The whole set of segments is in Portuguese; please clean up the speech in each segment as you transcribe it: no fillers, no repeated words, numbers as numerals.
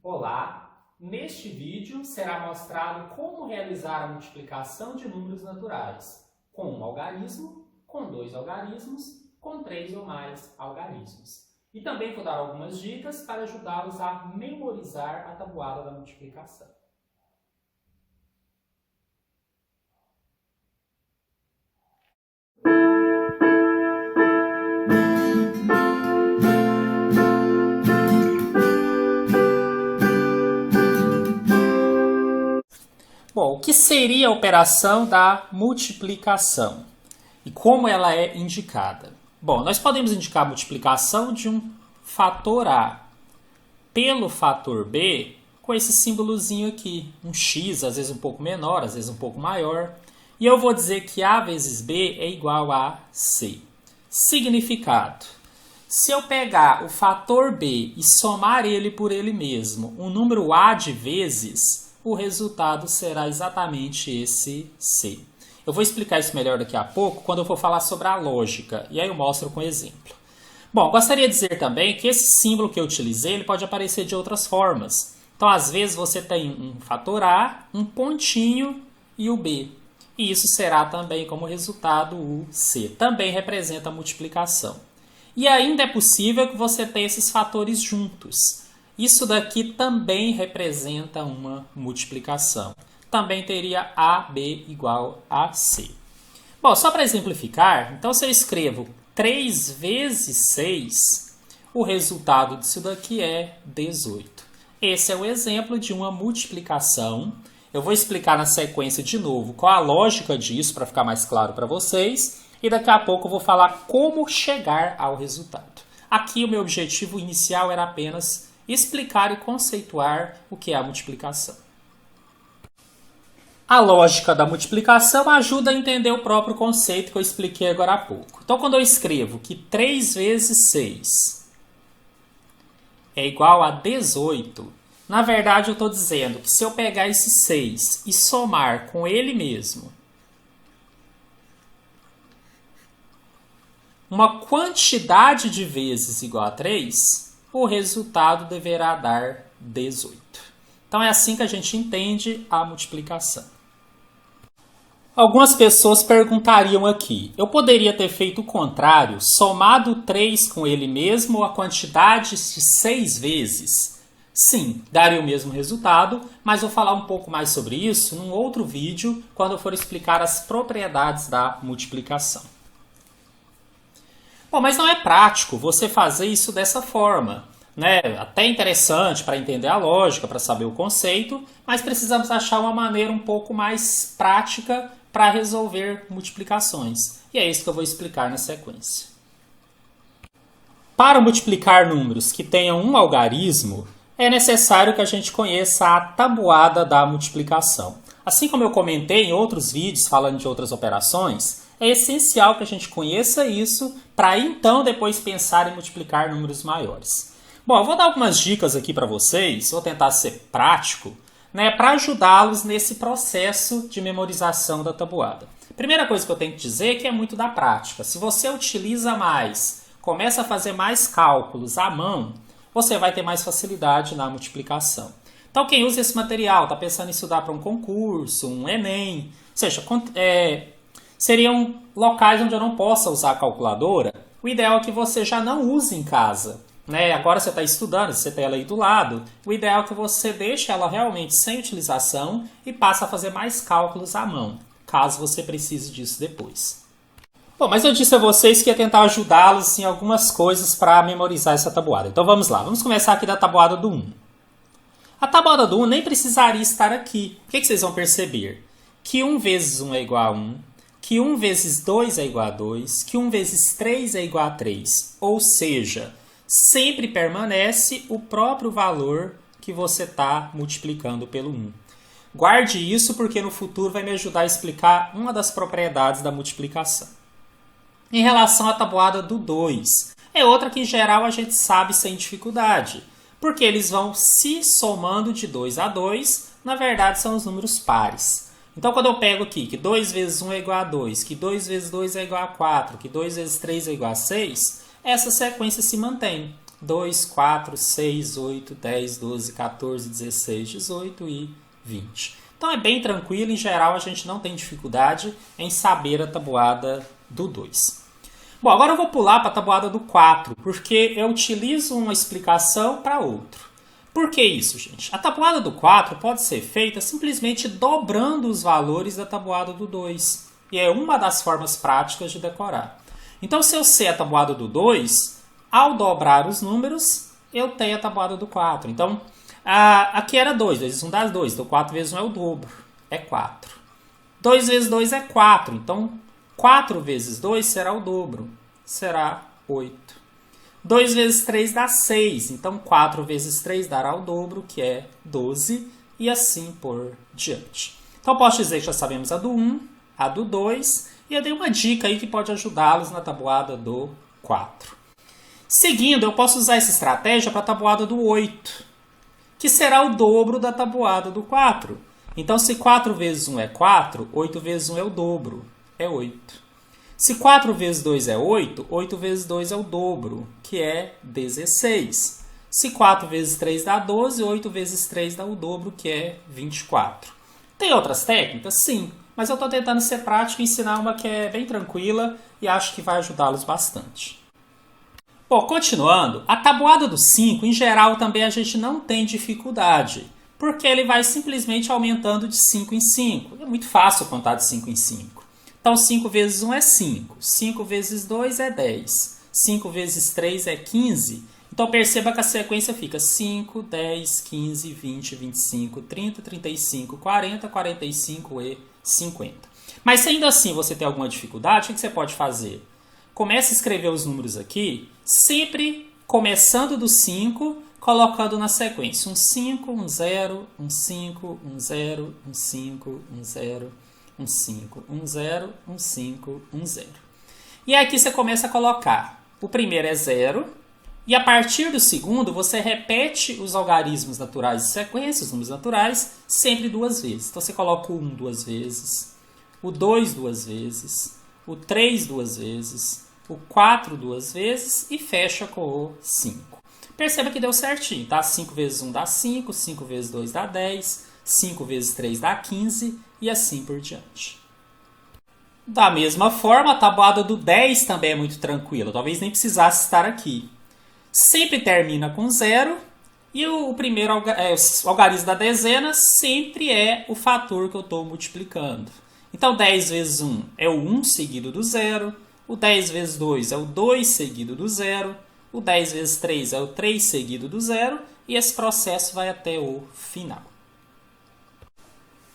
Olá! Neste vídeo será mostrado como realizar a multiplicação de números naturais com um algarismo, com dois algarismos, com três ou mais algarismos. E também vou dar algumas dicas para ajudá-los a memorizar a tabuada da multiplicação. Bom, o que seria a operação da multiplicação e como ela é indicada? Bom, nós podemos indicar a multiplicação de um fator A pelo fator B com esse símbolozinho aqui, um x, às vezes um pouco menor, às vezes um pouco maior. E eu vou dizer que A vezes B é igual a C. Significado: se eu pegar o fator B e somar ele por ele mesmo, um número A de vezes, o resultado será exatamente esse C. Eu vou explicar isso melhor daqui a pouco, quando eu for falar sobre a lógica, e aí eu mostro com exemplo. Bom, gostaria de dizer também que esse símbolo que eu utilizei, ele pode aparecer de outras formas. Então, às vezes, você tem um fator A, um pontinho e o B. E isso será também como resultado o C. Também representa a multiplicação. E ainda é possível que você tenha esses fatores juntos. Isso daqui também representa uma multiplicação. Também teria AB igual a C. Bom, só para exemplificar, então se eu escrevo 3 vezes 6, o resultado disso daqui é 18. Esse é o exemplo de uma multiplicação. Eu vou explicar na sequência de novo qual a lógica disso, para ficar mais claro para vocês. E daqui a pouco eu vou falar como chegar ao resultado. Aqui o meu objetivo inicial era apenas explicar e conceituar o que é a multiplicação. A lógica da multiplicação ajuda a entender o próprio conceito que eu expliquei agora há pouco. Então, quando eu escrevo que 3 vezes 6 é igual a 18, na verdade eu estou dizendo que se eu pegar esse 6 e somar com ele mesmo uma quantidade de vezes igual a 3, o resultado deverá dar 18. Então é assim que a gente entende a multiplicação. Algumas pessoas perguntariam aqui, eu poderia ter feito o contrário, somado 3 com ele mesmo ou a quantidade de 6 vezes? Sim, daria o mesmo resultado, mas vou falar um pouco mais sobre isso num outro vídeo, quando eu for explicar as propriedades da multiplicação. Bom, mas não é prático você fazer isso dessa forma, né? Até interessante para entender a lógica, para saber o conceito, mas precisamos achar uma maneira um pouco mais prática para resolver multiplicações. E é isso que eu vou explicar na sequência. Para multiplicar números que tenham um algarismo, é necessário que a gente conheça a tabuada da multiplicação. Assim como eu comentei em outros vídeos falando de outras operações, é essencial que a gente conheça isso para então depois pensar em multiplicar números maiores. Bom, eu vou dar algumas dicas aqui para vocês, vou tentar ser prático, né, para ajudá-los nesse processo de memorização da tabuada. Primeira coisa que eu tenho que dizer é que é muito da prática. Se você utiliza mais, começa a fazer mais cálculos à mão, você vai ter mais facilidade na multiplicação. Então quem usa esse material, está pensando em estudar para um concurso, um Enem, ou seja, seriam locais onde eu não possa usar a calculadora, o ideal é que você já não use em casa. Né? Agora você está estudando, você tem ela aí do lado, o ideal é que você deixe ela realmente sem utilização e passe a fazer mais cálculos à mão, caso você precise disso depois. Bom, mas eu disse a vocês que ia tentar ajudá-los em algumas coisas para memorizar essa tabuada. Então vamos lá, vamos começar aqui da tabuada do 1. A tabuada do 1 nem precisaria estar aqui. O que vocês vão perceber? Que 1 vezes 1 é igual a 1, que 1 vezes 2 é igual a 2, que 1 vezes 3 é igual a 3. Ou seja, sempre permanece o próprio valor que você está multiplicando pelo 1. Guarde isso porque no futuro vai me ajudar a explicar uma das propriedades da multiplicação. Em relação à tabuada do 2, é outra que em geral a gente sabe sem dificuldade, porque eles vão se somando de 2 a 2, na verdade são os números pares. Então quando eu pego aqui que 2 vezes 1 é igual a 2, que 2 vezes 2 é igual a 4, que 2 vezes 3 é igual a 6, essa sequência se mantém. 2, 4, 6, 8, 10, 12, 14, 16, 18 e 20. Então é bem tranquilo, em geral a gente não tem dificuldade em saber a tabuada do 2. Bom, agora eu vou pular para a tabuada do 4, porque eu utilizo uma explicação para outro. Por que isso, gente? A tabuada do 4 pode ser feita simplesmente dobrando os valores da tabuada do 2. E é uma das formas práticas de decorar. Então, se eu sei a tabuada do 2, ao dobrar os números, eu tenho a tabuada do 4. Então, aqui era 2 vezes 1 dá 2. Então, 4 vezes 1 é o dobro, é 4. 2 vezes 2 é 4. Então, 4 vezes 2 será o dobro, será 8. 2 vezes 3 dá 6, então 4 vezes 3 dará o dobro, que é 12, e assim por diante. Então, posso dizer que já sabemos a do 1, a do 2, e eu dei uma dica aí que pode ajudá-los na tabuada do 4. Seguindo, eu posso usar essa estratégia para a tabuada do 8, que será o dobro da tabuada do 4. Então, se 4 vezes 1 é 4, 8 vezes 1 é o dobro, é 8. Se 4 vezes 2 é 8, 8 vezes 2 é o dobro, que é 16. Se 4 vezes 3 dá 12, 8 vezes 3 dá o dobro, que é 24. Tem outras técnicas? Sim, mas eu estou tentando ser prático e ensinar uma que é bem tranquila e acho que vai ajudá-los bastante. Bom, continuando, a tabuada do 5, em geral, também a gente não tem dificuldade, porque ele vai simplesmente aumentando de 5 em 5. É muito fácil contar de 5 em 5. Então, 5 vezes 1 é 5. 5 vezes 2 é 10. 5 vezes 3 é 15. Então, perceba que a sequência fica 5, 10, 15, 20, 25, 30, 35, 40, 45 e 50. Mas se ainda assim você tem alguma dificuldade, o que você pode fazer? Comece a escrever os números aqui, sempre começando do 5, colocando na sequência um 5, um 0, um 5, um 0, um 5, um 0, um 5, um 0, um 5, um 0. E aqui você começa a colocar. O primeiro é 0. E a partir do segundo, você repete os algarismos naturais de sequência, os números naturais, sempre 2 vezes. Então, você coloca o 1 2 vezes, o 2 2 vezes, o 3 2 vezes, o 4 2 vezes e fecha com o 5. Perceba que deu certinho, tá? 5 vezes 1 dá 5, 5 vezes 2 dá 10, 5 vezes 3 dá 15 e assim por diante. Da mesma forma, a tabuada do 10 também é muito tranquila, talvez nem precisasse estar aqui. Sempre termina com 0 e o primeiro o algarismo da dezena sempre é o fator que eu estou multiplicando. Então, 10 vezes 1 é o 1 seguido do 0, o 10 vezes 2 é o 2 seguido do 0, o 10 vezes 3 é o 3 seguido do 0 e esse processo vai até o final.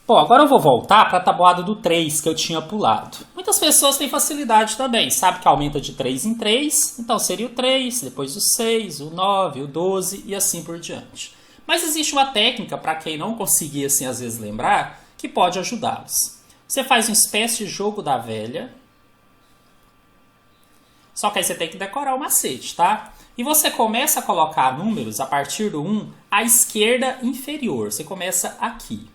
Bom, agora eu vou voltar para a tabuada do 3 que eu tinha pulado. Muitas pessoas têm facilidade também, sabe que aumenta de 3 em 3, então seria o 3, depois o 6, o 9, o 12 e assim por diante. Mas existe uma técnica, para quem não conseguir assim às vezes lembrar, que pode ajudá-los. Você faz uma espécie de jogo da velha, só que aí você tem que decorar o macete, tá? E você começa a colocar números a partir do 1 à esquerda inferior, você começa aqui.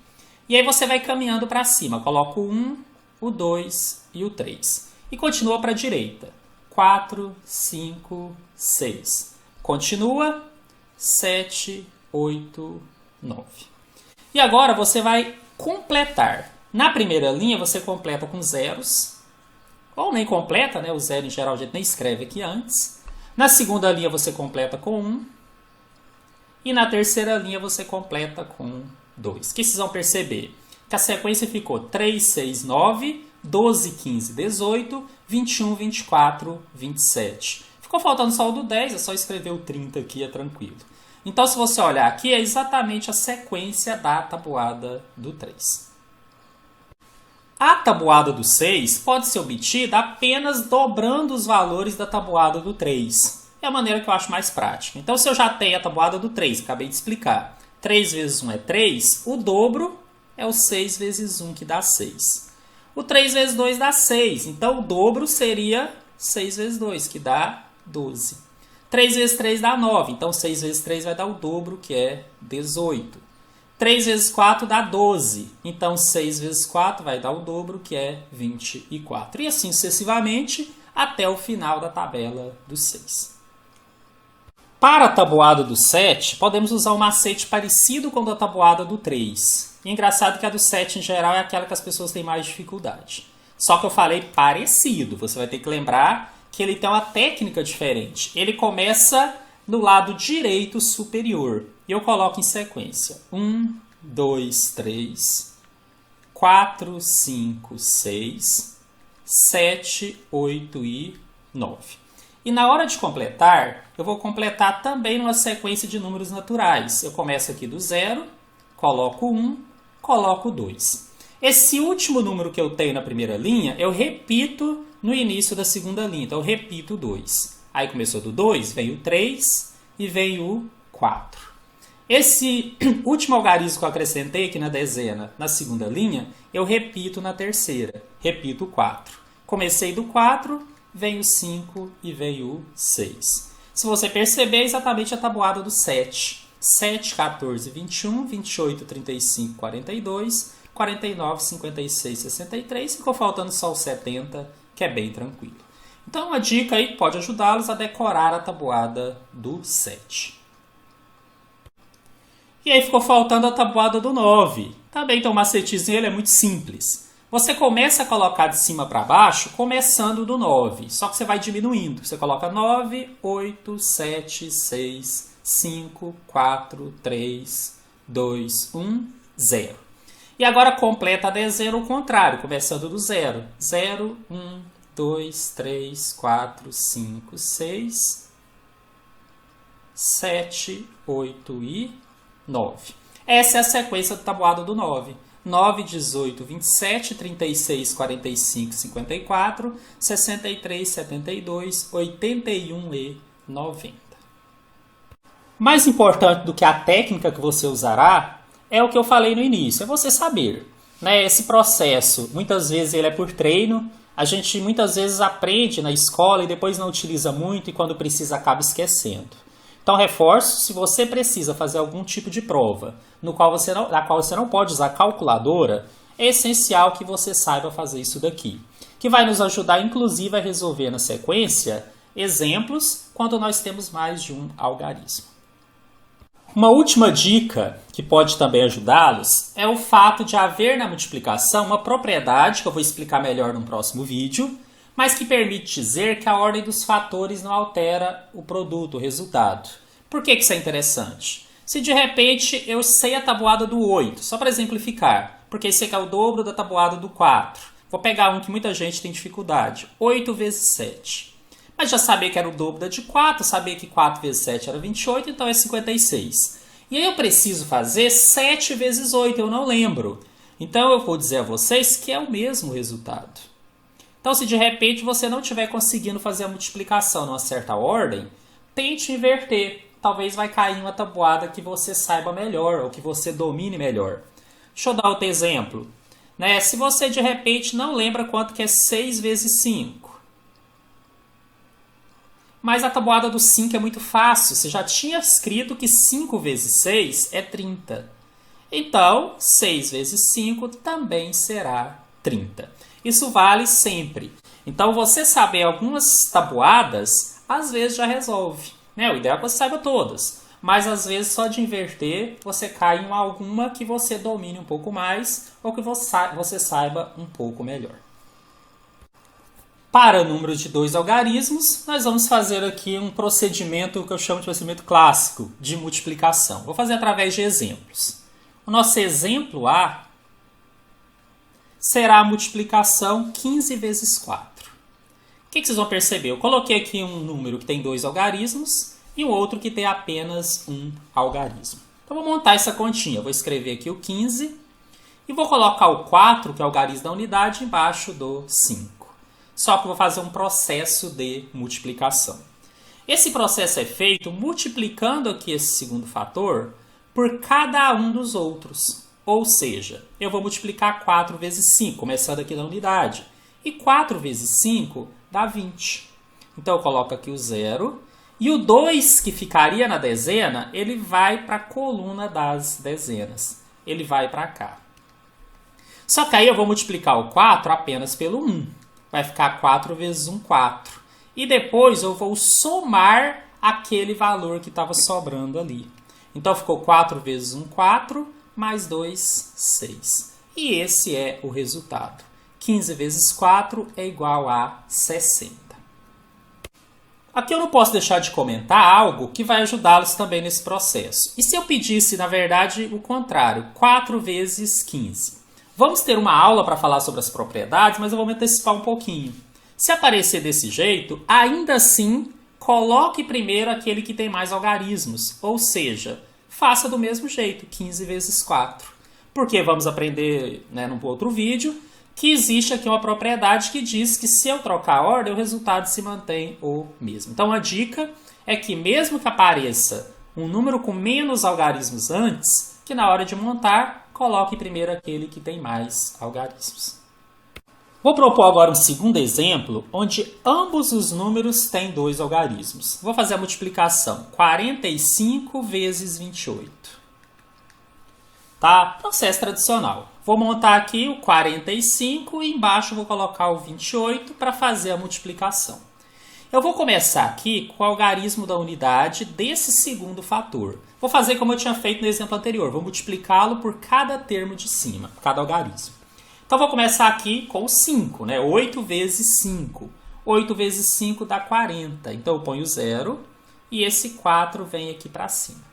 E aí você vai caminhando para cima. Coloca o 1, o 2 e o 3. E continua para a direita. 4, 5, 6. Continua. 7, 8, 9. E agora você vai completar. Na primeira linha você completa com zeros. Ou nem completa, né? O zero em geral a gente nem escreve aqui antes. Na segunda linha você completa com 1. E na terceira linha você completa com 2. O que vocês vão perceber? Que a sequência ficou 3, 6, 9, 12, 15, 18, 21, 24, 27. Ficou faltando só o do 10, é só escrever o 30 aqui, é tranquilo. Então, se você olhar aqui, é exatamente a sequência da tabuada do 3. A tabuada do 6 pode ser obtida apenas dobrando os valores da tabuada do 3. É a maneira que eu acho mais prática. Então, se eu já tenho a tabuada do 3, acabei de explicar, 3 vezes 1 é 3, o dobro é o 6 vezes 1, que dá 6. O 3 vezes 2 dá 6, então o dobro seria 6 vezes 2, que dá 12. 3 vezes 3 dá 9, então 6 vezes 3 vai dar o dobro, que é 18. 3 vezes 4 dá 12, então 6 vezes 4 vai dar o dobro, que é 24. E assim sucessivamente até o final da tabela dos 6. Para a tabuada do 7, podemos usar um macete parecido com o da tabuada do 3. E engraçado que a do 7, em geral, é aquela que as pessoas têm mais dificuldade. Só que eu falei parecido. Você vai ter que lembrar que ele tem uma técnica diferente. Ele começa no lado direito superior. E eu coloco em sequência. 1, 2, 3, 4, 5, 6, 7, 8 e 9. E na hora de completar, eu vou completar também numa sequência de números naturais. Eu começo aqui do 0, coloco 1, coloco 2. Esse último número que eu tenho na primeira linha, eu repito no início da segunda linha. Então, eu repito o 2. Aí começou do 2, vem o 3 e vem o 4. Esse último algarismo que eu acrescentei aqui na dezena, na segunda linha, eu repito na terceira. Repito o 4. Comecei do 4... vem o 5 e vem o 6. Se você perceber, é exatamente a tabuada do 7. 7, 14, 21, 28, 35, 42, 49, 56, 63. Ficou faltando só o 70, que é bem tranquilo. Então, uma dica aí que pode ajudá-los a decorar a tabuada do 7. E aí ficou faltando a tabuada do 9. Também tem um macetezinho, ele é muito simples. Você começa a colocar de cima para baixo, começando do 9. Só que você vai diminuindo. Você coloca 9, 8, 7, 6, 5, 4, 3, 2, 1, 0. E agora completa a dezena ao contrário, começando do 0. 0, 1, 2, 3, 4, 5, 6, 7, 8 e 9. Essa é a sequência da tabuada do 9. 9, 18, 27, 36, 45, 54, 63, 72, 81 e 90. Mais importante do que a técnica que você usará é o que eu falei no início, é você saber. Né? Esse processo, muitas vezes ele é por treino, a gente muitas vezes aprende na escola e depois não utiliza muito e quando precisa acaba esquecendo. Então, reforço, se você precisa fazer algum tipo de prova na qual você não pode usar calculadora, é essencial que você saiba fazer isso daqui, que vai nos ajudar, inclusive, a resolver na sequência exemplos quando nós temos mais de um algarismo. Uma última dica que pode também ajudá-los é o fato de haver na multiplicação uma propriedade, que eu vou explicar melhor no próximo vídeo, mas que permite dizer que a ordem dos fatores não altera o produto, o resultado. Por que isso é interessante? Se de repente eu sei a tabuada do 8, só para exemplificar, porque esse aqui é o dobro da tabuada do 4. Vou pegar um que muita gente tem dificuldade, 8 vezes 7. Mas já sabia que era o dobro da de 4, sabia que 4 vezes 7 era 28, então é 56. E aí eu preciso fazer 7 vezes 8, eu não lembro. Então eu vou dizer a vocês que é o mesmo resultado. Então, se de repente você não estiver conseguindo fazer a multiplicação numa certa ordem, tente inverter. Talvez vai cair uma tabuada que você saiba melhor ou que você domine melhor. Deixa eu dar outro exemplo. Né? Se você de repente não lembra quanto que é 6 vezes 5. Mas a tabuada do 5 é muito fácil. Você já tinha escrito que 5 vezes 6 é 30. Então, 6 vezes 5 também será 30. Isso vale sempre. Então, você saber algumas tabuadas, às vezes já resolve. Né? O ideal é que você saiba todas. Mas, às vezes, só de inverter, você cai em alguma que você domine um pouco mais ou que você saiba um pouco melhor. Para números de 2 algarismos, nós vamos fazer aqui um procedimento que eu chamo de procedimento clássico de multiplicação. Vou fazer através de exemplos. O nosso exemplo A será a multiplicação 15 vezes 4. O que vocês vão perceber? Eu coloquei aqui um número que tem 2 algarismos e um outro que tem apenas um algarismo. Então, vou montar essa continha. Vou escrever aqui o 15 e vou colocar o 4, que é o algarismo da unidade, embaixo do 5. Só que eu vou fazer um processo de multiplicação. Esse processo é feito multiplicando aqui esse segundo fator por cada um dos outros. Ou seja, eu vou multiplicar 4 vezes 5, começando aqui na unidade. E 4 vezes 5 dá 20. Então, eu coloco aqui o 0. E o 2, que ficaria na dezena, ele vai para a coluna das dezenas. Ele vai para cá. Só que aí eu vou multiplicar o 4 apenas pelo 1. Vai ficar 4 vezes 1, 4. E depois eu vou somar aquele valor que estava sobrando ali. Então ficou 4 vezes 1, 4, mais 2, 6. E esse é o resultado. 15 vezes 4 é igual a 60. Aqui eu não posso deixar de comentar algo que vai ajudá-los também nesse processo. E se eu pedisse, na verdade, o contrário, 4 vezes 15? Vamos ter uma aula para falar sobre as propriedades, mas eu vou me antecipar um pouquinho. Se aparecer desse jeito, ainda assim, coloque primeiro aquele que tem mais algarismos, ou seja, faça do mesmo jeito, 15 vezes 4. Porque vamos aprender, num outro vídeo, que existe aqui uma propriedade que diz que se eu trocar a ordem, o resultado se mantém o mesmo. Então a dica é que mesmo que apareça um número com menos algarismos antes, que na hora de montar, coloque primeiro aquele que tem mais algarismos. Vou propor agora um segundo exemplo, onde ambos os números têm 2 algarismos. Vou fazer a multiplicação, 45 vezes 28. Tá? Processo tradicional. Vou montar aqui o 45 e embaixo vou colocar o 28 para fazer a multiplicação. Eu vou começar aqui com o algarismo da unidade desse segundo fator. Vou fazer como eu tinha feito no exemplo anterior. Vou multiplicá-lo por cada termo de cima, cada algarismo. Então, vou começar aqui com o 5, 8 vezes 5. 8 vezes 5 dá 40. Então, eu ponho 0 e esse 4 vem aqui para cima.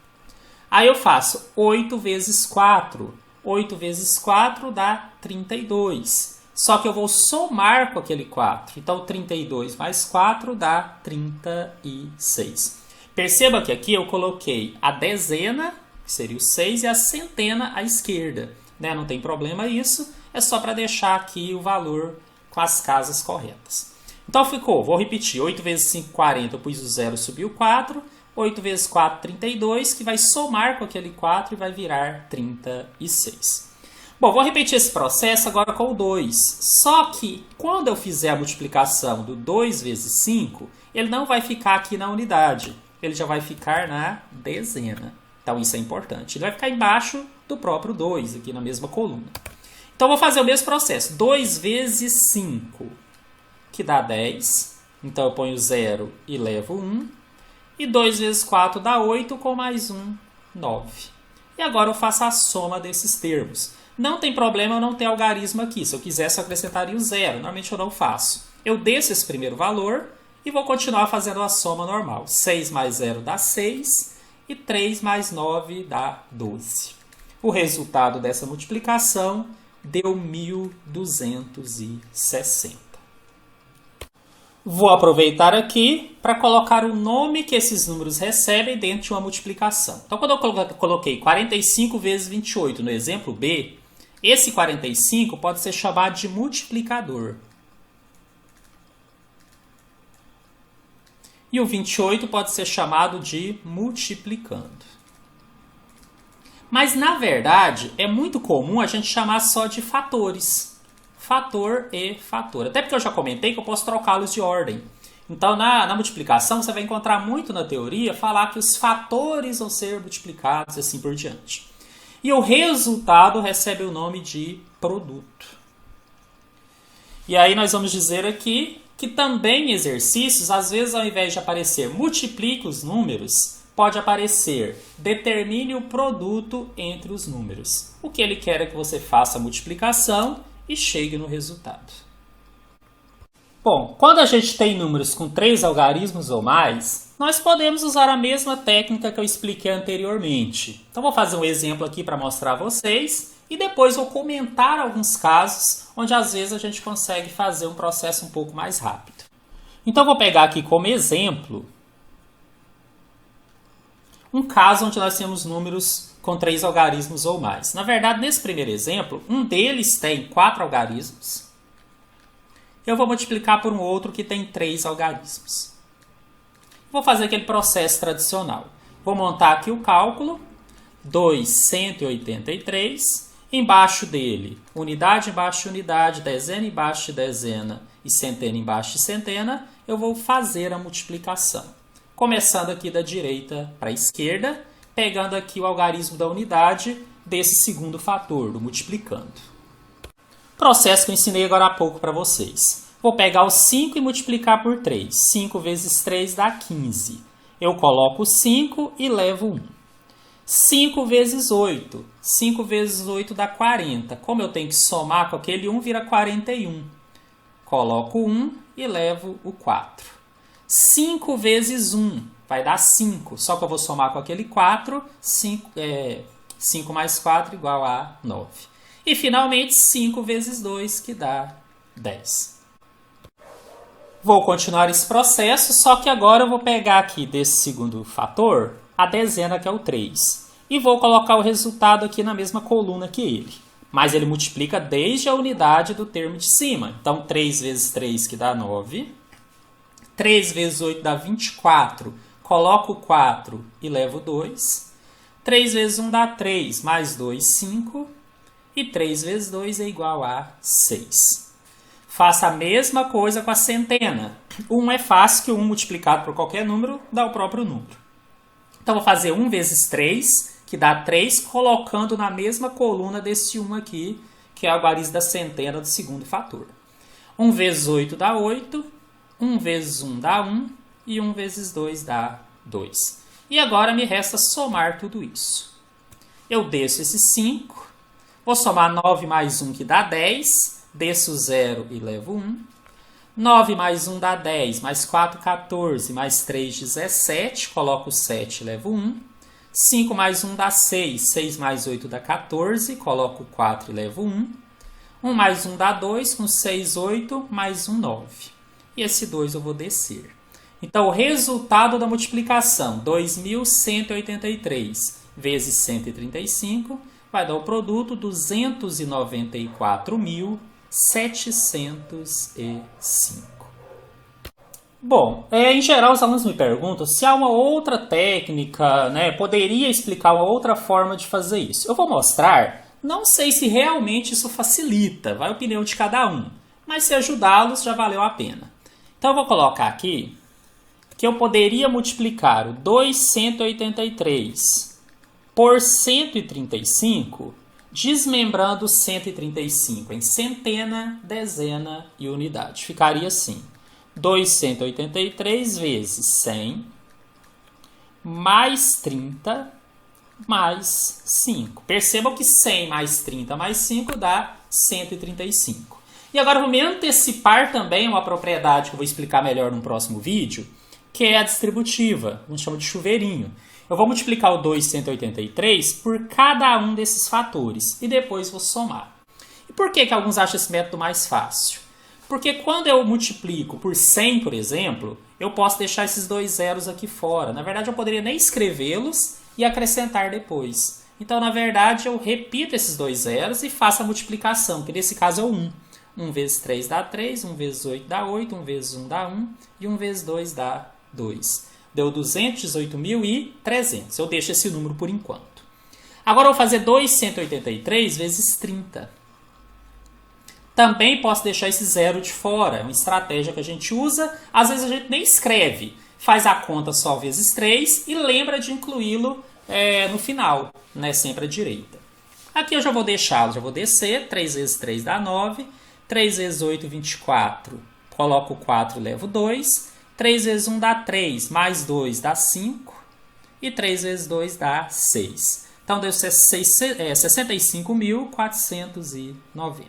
Aí eu faço 8 vezes 4. 8 vezes 4 dá 32. Só que eu vou somar com aquele 4. Então, 32 mais 4 dá 36. Perceba que aqui eu coloquei a dezena, que seria o 6, e a centena à esquerda. Não tem problema isso, é só para deixar aqui o valor com as casas corretas. Então ficou, vou repetir, 8 vezes 5, 40, eu pus o 0, subiu 4. 8 vezes 4, 32, que vai somar com aquele 4 e vai virar 36. Bom, vou repetir esse processo agora com o 2. Só que quando eu fizer a multiplicação do 2 vezes 5, ele não vai ficar aqui na unidade. Ele já vai ficar na dezena. Então isso é importante. Ele vai ficar embaixo do próprio 2, aqui na mesma coluna. Então vou fazer o mesmo processo. 2 vezes 5, que dá 10. Então eu ponho 0 e levo 1. E 2 vezes 4 dá 8, com mais 1, 9. E agora eu faço a soma desses termos. Não tem problema eu não ter algarismo aqui. Se eu quisesse, eu acrescentaria o 0. Normalmente eu não faço. Eu desço esse primeiro valor e vou continuar fazendo a soma normal. 6 mais 0 dá 6 e 3 mais 9 dá 12. O resultado dessa multiplicação deu 1.260. Vou aproveitar aqui para colocar o nome que esses números recebem dentro de uma multiplicação. Então, quando eu coloquei 45 vezes 28 no exemplo B, esse 45 pode ser chamado de multiplicador. E o 28 pode ser chamado de multiplicando. Mas, na verdade, é muito comum a gente chamar só de fatores. Fator e fator. Até porque eu já comentei que eu posso trocá-los de ordem. Então, na multiplicação, você vai encontrar muito na teoria falar que os fatores vão ser multiplicados e assim por diante. E o resultado recebe o nome de produto. E aí nós vamos dizer aqui que também em exercícios, às vezes ao invés de aparecer multiplique os números, pode aparecer determine o produto entre os números. O que ele quer é que você faça a multiplicação e chegue no resultado. Bom, quando a gente tem números com 3 algarismos ou mais, nós podemos usar a mesma técnica que eu expliquei anteriormente. Então vou fazer um exemplo aqui para mostrar a vocês e depois vou comentar alguns casos onde às vezes a gente consegue fazer um processo um pouco mais rápido. Então vou pegar aqui como exemplo um caso onde nós temos números com 3 algarismos ou mais. Na verdade, nesse primeiro exemplo, um deles tem 4 algarismos. Eu vou multiplicar por um outro que tem 3 algarismos. Vou fazer aquele processo tradicional. Vou montar aqui o cálculo. 2, 183. Embaixo dele, unidade embaixo de unidade, dezena embaixo de dezena e centena embaixo de centena. Eu vou fazer a multiplicação. Começando aqui da direita para a esquerda, pegando aqui o algarismo da unidade desse segundo fator, do multiplicando. Processo que eu ensinei agora há pouco para vocês. Vou pegar o 5 e multiplicar por 3. 5 vezes 3 dá 15. Eu coloco 5 e levo 1. 5 vezes 8. 5 vezes 8 dá 40. Como eu tenho que somar com aquele 1, vira 41. Coloco 1 e levo o 4. 5 vezes 1 vai dar 5. Só que eu vou somar com aquele 4. 5 mais 4 igual a 9. E finalmente 5 vezes 2 que dá 10. Vou continuar esse processo, só que agora eu vou pegar aqui desse segundo fator a dezena, que é o 3. E vou colocar o resultado aqui na mesma coluna que ele. Mas ele multiplica desde a unidade do termo de cima. Então, 3 vezes 3, que dá 9. 3 vezes 8 dá 24. Coloco o 4 e levo 2. 3 vezes 1 dá 3, mais 2, 5. E 3 vezes 2 é igual a 6. Faça a mesma coisa com a centena. 1 é fácil, que 1 multiplicado por qualquer número dá o próprio número. Então, vou fazer 1 vezes 3, que dá 3, colocando na mesma coluna desse 1 aqui, que é o algarismo da centena do segundo fator. 1 vezes 8 dá 8, 1 vezes 1 dá 1, e 1 vezes 2 dá 2. E agora me resta somar tudo isso. Eu desço esse 5, vou somar 9 mais 1, que dá 10, desço 0 e levo 1. 9 mais 1 dá 10, mais 4, 14, mais 3, 17. Coloco 7 e levo 1. 5 mais 1 dá 6, 6 mais 8 dá 14. Coloco 4 e levo 1. 1 mais 1 dá 2, com 6, 8, mais 1, 9. E esse 2 eu vou descer. Então, o resultado da multiplicação, 2.183 vezes 135, vai dar o produto 294.705. Bom, em geral os alunos me perguntam se há uma outra técnica, poderia explicar uma outra forma de fazer isso. Eu vou mostrar, não sei se realmente isso facilita, vai a opinião de cada um, mas se ajudá-los já valeu a pena. Então eu vou colocar aqui que eu poderia multiplicar o 283 por 135, desmembrando 135 em centena, dezena e unidade. Ficaria assim: 283 vezes 100 mais 30 mais 5. Percebam que 100 mais 30 mais 5 dá 135. E agora eu vou me antecipar também uma propriedade que eu vou explicar melhor no próximo vídeo, que é a distributiva, a gente chama de chuveirinho. Eu vou multiplicar o 283 por cada um desses fatores e depois vou somar. E por que alguns acham esse método mais fácil? Porque quando eu multiplico por 100, por exemplo, eu posso deixar esses dois zeros aqui fora. Na verdade, eu poderia nem escrevê-los e acrescentar depois. Então, na verdade, eu repito esses dois zeros e faço a multiplicação, que nesse caso é o 1. 1 vezes 3 dá 3, 1 vezes 8 dá 8, 1 vezes 1 dá 1 e 1 vezes 2 dá 2. Deu 218.300. Eu deixo esse número por enquanto. Agora eu vou fazer 283 vezes 30. Também posso deixar esse zero de fora. É uma estratégia que a gente usa. Às vezes a gente nem escreve. Faz a conta só vezes 3 e lembra de incluí-lo no final, sempre à direita. Aqui eu já vou deixar, já vou descer. 3 vezes 3 dá 9. 3 vezes 8, 24. Coloco 4 e levo 2. 3 vezes 1 dá 3, mais 2 dá 5, e 3 vezes 2 dá 6. Então, deu 65.490.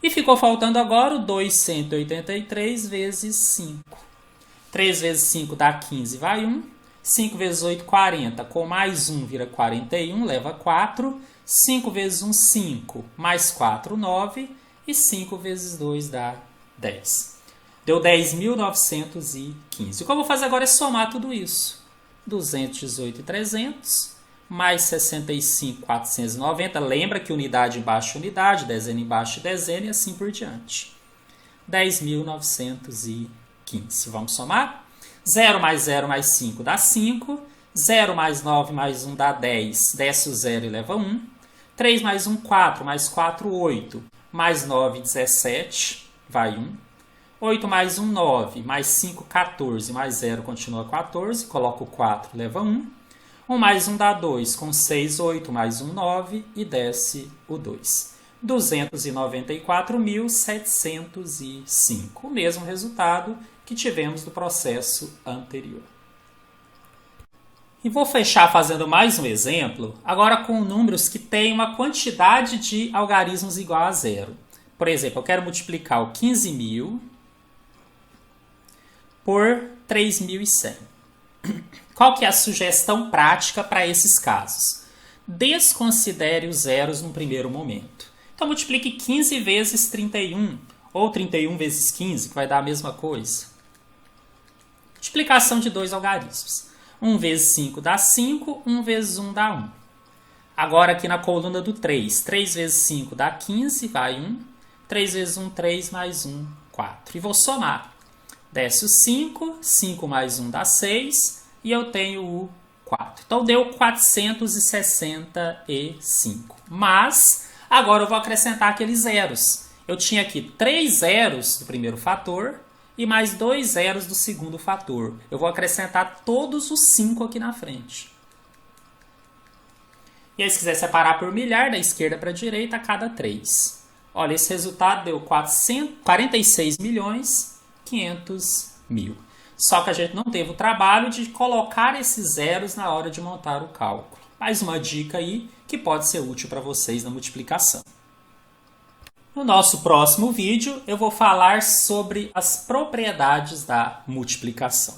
E ficou faltando agora o 283 vezes 5. 3 vezes 5 dá 15, vai 1. 5 vezes 8, 40. Com mais 1 vira 41, leva 4. 5 vezes 1, 5. Mais 4, 9. E 5 vezes 2 dá 10. Deu 10.915. O que eu vou fazer agora é somar tudo isso. 218.300 mais 65.490. Lembra que unidade embaixo unidade, dezena embaixo dezena e assim por diante. 10.915. Vamos somar? 0 mais 0 mais 5 dá 5. 0 mais 9 mais 1 dá 10. Desce o 0 e leva 1. 3 mais 1, 4. Mais 4, 8. Mais 9, 17. Vai 1. 8 mais 1, 9, mais 5, 14, mais 0 continua 14, coloco 4, leva 1. 1 mais 1 dá 2, com 6, 8, mais 1, 9 e desce o 2. 294.705, o mesmo resultado que tivemos do processo anterior. E vou fechar fazendo mais um exemplo, agora com números que têm uma quantidade de algarismos igual a zero. Por exemplo, eu quero multiplicar o 15.000 por 3.100. Qual que é a sugestão prática para esses casos? Desconsidere os zeros no primeiro momento. Então, multiplique 15 vezes 31, ou 31 vezes 15, que vai dar a mesma coisa. Multiplicação de dois algarismos. 1 vezes 5 dá 5, 1 vezes 1 dá 1. Agora aqui na coluna do 3, 3 vezes 5 dá 15, vai 1. 3 vezes 1, 3, mais 1, 4. E vou somar. Desce o 5, 5 mais 1 dá 6, e eu tenho o 4. Então deu 465. Mas agora eu vou acrescentar aqueles zeros. Eu tinha aqui 3 zeros do primeiro fator e mais 2 zeros do segundo fator. Eu vou acrescentar todos os 5 aqui na frente. E aí, se quiser separar por milhar, da esquerda para a direita, a cada 3. Olha, esse resultado deu 46.500.000. Só que a gente não teve o trabalho de colocar esses zeros na hora de montar o cálculo. Mais uma dica aí que pode ser útil para vocês na multiplicação. No nosso próximo vídeo, eu vou falar sobre as propriedades da multiplicação.